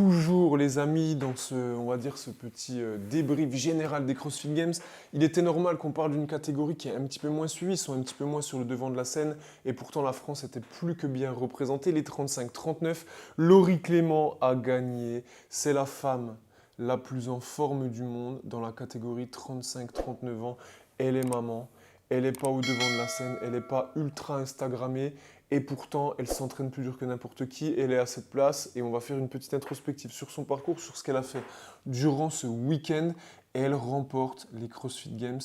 toujours les amis dans on va dire ce petit débrief général des CrossFit Games. Il était normal qu'on parle d'une catégorie qui est un petit peu moins suivie, ils sont un petit peu moins sur le devant de la scène et pourtant la France était plus que bien représentée. Les 35-39, Laurie Clément a gagné, c'est la femme la plus en forme du monde dans la catégorie 35-39 ans. Elle est maman, elle n'est pas au devant de la scène, elle n'est pas ultra Instagrammée. Et pourtant, elle s'entraîne plus dur que n'importe qui. Elle est à cette place et on va faire une petite introspective sur son parcours, sur ce qu'elle a fait durant ce week-end. Et elle remporte les CrossFit Games.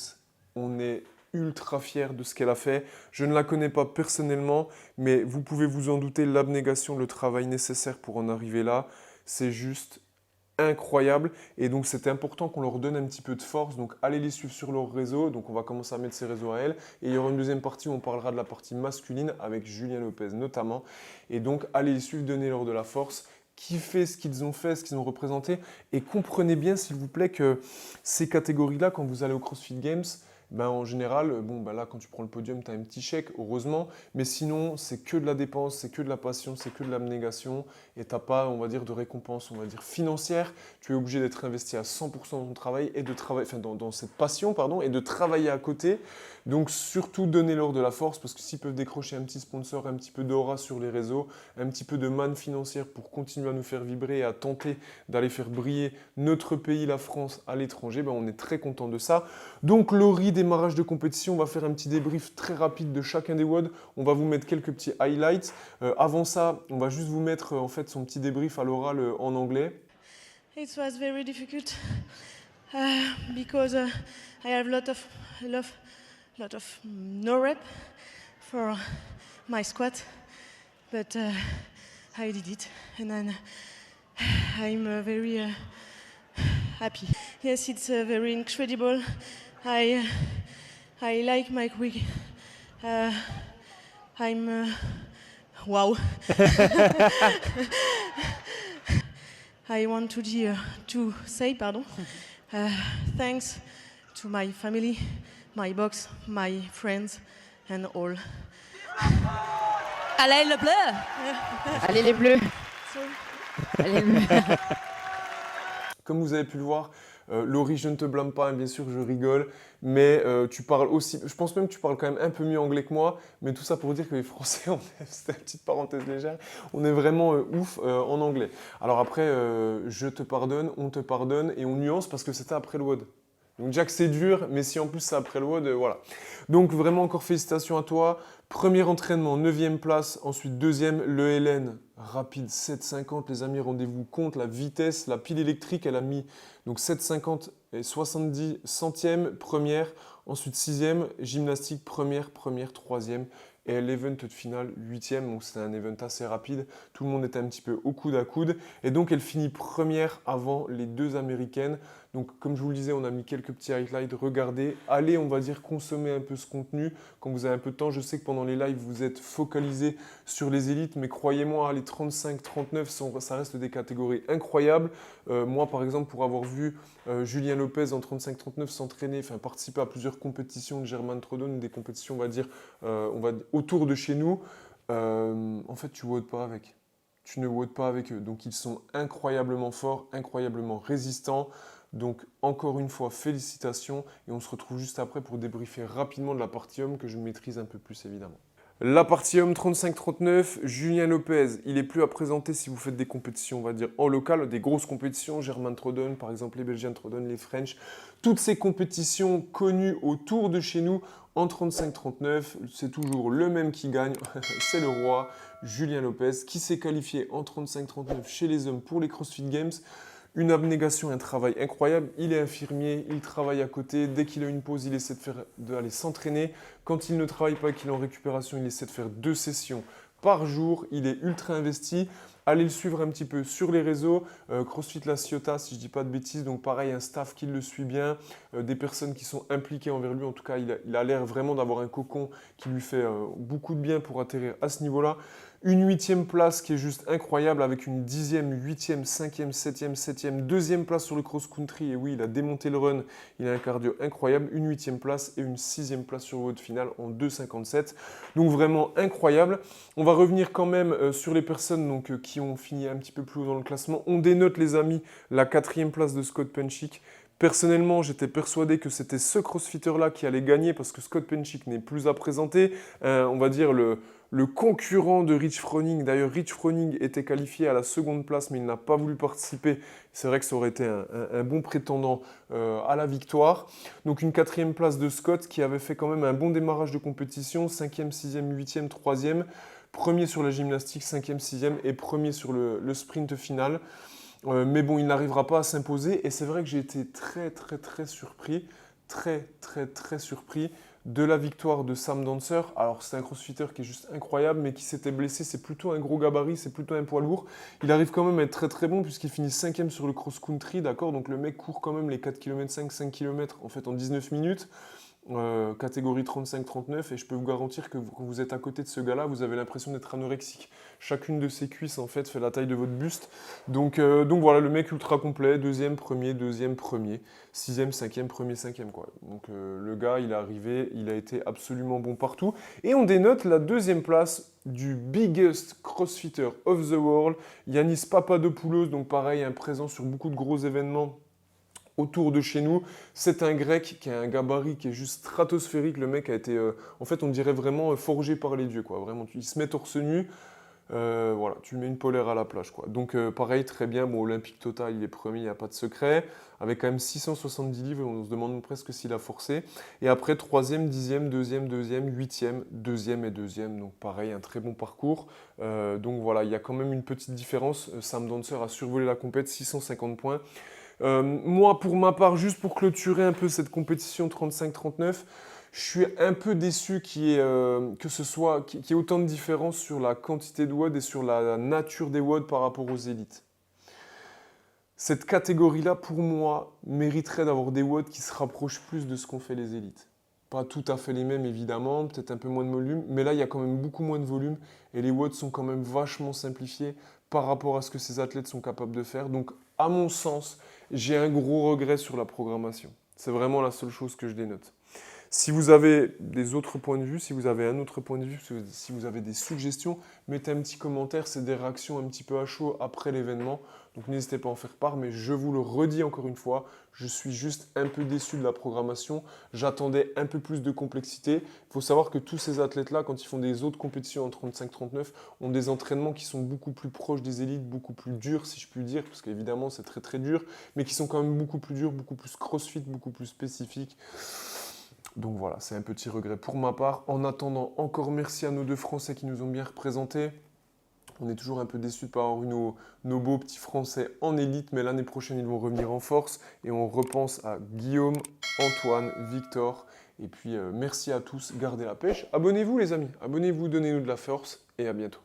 On est ultra fiers de ce qu'elle a fait. Je ne la connais pas personnellement, mais vous pouvez vous en douter, l'abnégation, le travail nécessaire pour en arriver là, c'est juste incroyable et donc c'était important qu'on leur donne un petit peu de force, donc allez les suivre sur leur réseau, donc on va commencer à mettre ces réseaux à elle et il y aura une deuxième partie où on parlera de la partie masculine avec Julien Lopez notamment et donc allez les suivre, donnez-leur de la force, kiffez ce qu'ils ont fait, ce qu'ils ont représenté et comprenez bien s'il vous plaît que ces catégories-là quand vous allez au CrossFit Games, ben, en général, bon, ben là, quand tu prends le podium, tu as un petit chèque, heureusement. Mais sinon, c'est que de la dépense, c'est que de la passion, c'est que de l'abnégation. Et tu n'as pas, on va dire, de récompense, on va dire, financière. Tu es obligé d'être investi à 100% dans ton travail et de travailler, enfin, dans cette passion, pardon, et de travailler à côté. Donc, surtout, donnez-leur de la force parce que s'ils peuvent décrocher un petit sponsor, un petit peu d'aura sur les réseaux, un petit peu de manne financière pour continuer à nous faire vibrer et à tenter d'aller faire briller notre pays, la France, à l'étranger, ben, on est très content de ça. Donc, Laurie, démarrage de compétition, on va faire un petit débrief très rapide de chacun des WOD. On va vous mettre quelques petits highlights. Avant ça, on va juste vous mettre en fait son petit débrief à l'oral en anglais. It was very difficult because I have lot of no rep for my squat, but I did it, and then I'm very happy. Yes, it's very incredible. I like my quick. I'm wow. I want to say pardon. Thanks to my family, my box, my friends, and all. Allez le bleu. Allez les bleus. Sorry. Allez les bleus. Comme vous avez pu le voir, Laurie, je ne te blâme pas, hein, bien sûr, je rigole, mais tu parles aussi, je pense même que tu parles quand même un peu mieux anglais que moi, mais tout ça pour dire que les Français, c'était une petite parenthèse légère, on est vraiment ouf en anglais. Alors après, je te pardonne, on te pardonne et on nuance parce que c'était après le WOD. Donc déjà que c'est dur, mais si en plus c'est après le WOD, voilà. Donc vraiment encore félicitations à toi. Premier entraînement, 9e place, ensuite deuxième, le Hélène, rapide 7,50. Les amis, rendez-vous compte, la vitesse, la pile électrique, elle a mis donc 7,50 et 70 centièmes, première. Ensuite 6e, gymnastique, première, troisième. Et l'event de finale, 8e, donc c'était un event assez rapide. Tout le monde était un petit peu au coude à coude. Et donc elle finit première avant les deux américaines. Donc comme je vous le disais, on a mis quelques petits highlights. Regardez, allez, on va dire, consommer un peu ce contenu. Quand vous avez un peu de temps, je sais que pendant les lives, vous êtes focalisés sur les élites. Mais croyez-moi, les 35-39, ça reste des catégories incroyables. Moi, par exemple, pour avoir vu Julien Lopez en 35-39 s'entraîner, enfin participer à plusieurs compétitions de German Trodon, des compétitions, on va dire, autour de chez nous, en fait, tu ne WOD pas avec. Tu ne WOD pas avec eux. Donc, ils sont incroyablement forts, incroyablement résistants. Donc, encore une fois, félicitations. Et on se retrouve juste après pour débriefer rapidement de la partie homme que je maîtrise un peu plus, évidemment. La partie homme 35-39, Julien Lopez, il est plus à présenter si vous faites des compétitions, on va dire, en local, des grosses compétitions, German Trodon, par exemple les Belgian Trodon, les French, toutes ces compétitions connues autour de chez nous en 35-39, c'est toujours le même qui gagne, c'est le roi, Julien Lopez, qui s'est qualifié en 35-39 chez les hommes pour les CrossFit Games. Une abnégation, un travail incroyable. Il est infirmier, il travaille à côté. Dès qu'il a une pause, il essaie d'aller s'entraîner. Quand il ne travaille pas et qu'il est en récupération, il essaie de faire 2 sessions par jour. Il est ultra investi. Allez le suivre un petit peu sur les réseaux. CrossFit La Ciotat, si je ne dis pas de bêtises. Donc pareil, un staff qui le suit bien. Des personnes qui sont impliquées envers lui. En tout cas, il a l'air vraiment d'avoir un cocon qui lui fait beaucoup de bien pour atterrir à ce niveau-là. Une 8e place qui est juste incroyable avec une 10e, 8e, 5e, 7e, 7e, 2e place sur le cross-country. Et oui, il a démonté le run, il a un cardio incroyable. Une 8e place et une 6e place sur le WOD final en 2,57. Donc vraiment incroyable. On va revenir quand même sur les personnes donc, qui ont fini un petit peu plus haut dans le classement. On dénote les amis la 4e place de Scott Penchick. Personnellement, j'étais persuadé que c'était ce crossfitter-là qui allait gagner parce que Scott Penchick n'est plus à présenter. On va dire le concurrent de Rich Froning. D'ailleurs, Rich Froning était qualifié à la 2e place, mais il n'a pas voulu participer. C'est vrai que ça aurait été un bon prétendant à la victoire. Donc une 4e place de Scott qui avait fait quand même un bon démarrage de compétition. 5e, 6e, 8e, 3e. Premier sur la gymnastique, 5e, 6e et premier sur le sprint final. Mais bon, il n'arrivera pas à s'imposer. Et c'est vrai que j'ai été très surpris, très surpris de la victoire de Sam Dancer. Alors, c'est un crossfitter qui est juste incroyable, mais qui s'était blessé. C'est plutôt un gros gabarit, c'est plutôt un poids lourd. Il arrive quand même à être très bon, puisqu'il finit 5e sur le cross-country, d'accord. Donc, le mec court quand même les 4 km 5 km, en fait, en 19 minutes. Catégorie 35-39 et je peux vous garantir que quand vous êtes à côté de ce gars-là, vous avez l'impression d'être anorexique. Chacune de ses cuisses en fait la taille de votre buste. Donc voilà, le mec ultra complet, 2e, premier, 2e, premier, 6e, 5e, premier, 5e quoi. Donc le gars, il est arrivé, il a été absolument bon partout. Et on dénote la 2e place du biggest crossfitter of the world, Yanis Papadopoulos, donc pareil, un présent sur beaucoup de gros événements autour de chez nous. C'est un grec qui a un gabarit qui est juste stratosphérique. Le mec a été, en fait, on dirait vraiment forgé par les dieux, quoi. Vraiment, il se met torse nu. Voilà, tu mets une polaire à la plage, quoi. Donc, pareil, très bien. Bon, Olympique Total, il est premier, il n'y a pas de secret. Avec quand même 670 livres, on se demande presque s'il a forcé. Et après, 3e, 10e, 2e, 8e, 2e et 2e. Donc, pareil, un très bon parcours. Donc, voilà, il y a quand même une petite différence. Sam Dancer a survolé la compète, 650 points. Moi, pour ma part, juste pour clôturer un peu cette compétition 35-39, je suis un peu déçu qu'il y ait autant de différence sur la quantité de WOD et sur la nature des WOD par rapport aux élites. Cette catégorie-là, pour moi, mériterait d'avoir des WOD qui se rapprochent plus de ce qu'ont fait les élites. Pas tout à fait les mêmes, évidemment, peut-être un peu moins de volume, mais là, il y a quand même beaucoup moins de volume et les WOD sont quand même vachement simplifiés par rapport à ce que ces athlètes sont capables de faire. Donc, à mon sens, j'ai un gros regret sur la programmation. C'est vraiment la seule chose que je dénote. Si vous avez des autres points de vue, si vous avez un autre point de vue, si vous avez des suggestions, mettez un petit commentaire, c'est des réactions un petit peu à chaud après l'événement. Donc n'hésitez pas à en faire part, mais je vous le redis encore une fois, je suis juste un peu déçu de la programmation. J'attendais un peu plus de complexité. Il faut savoir que tous ces athlètes-là, quand ils font des autres compétitions en 35-39, ont des entraînements qui sont beaucoup plus proches des élites, beaucoup plus durs, si je puis dire, parce qu'évidemment c'est très dur, mais qui sont quand même beaucoup plus durs, beaucoup plus crossfit, beaucoup plus spécifiques. Donc voilà, c'est un petit regret pour ma part. En attendant, encore merci à nos deux Français qui nous ont bien représentés. On est toujours un peu déçus de ne pas avoir eu nos beaux petits Français en élite, mais l'année prochaine, ils vont revenir en force. Et on repense à Guillaume, Antoine, Victor. Et puis, merci à tous, gardez la pêche. Abonnez-vous les amis, abonnez-vous, donnez-nous de la force et à bientôt.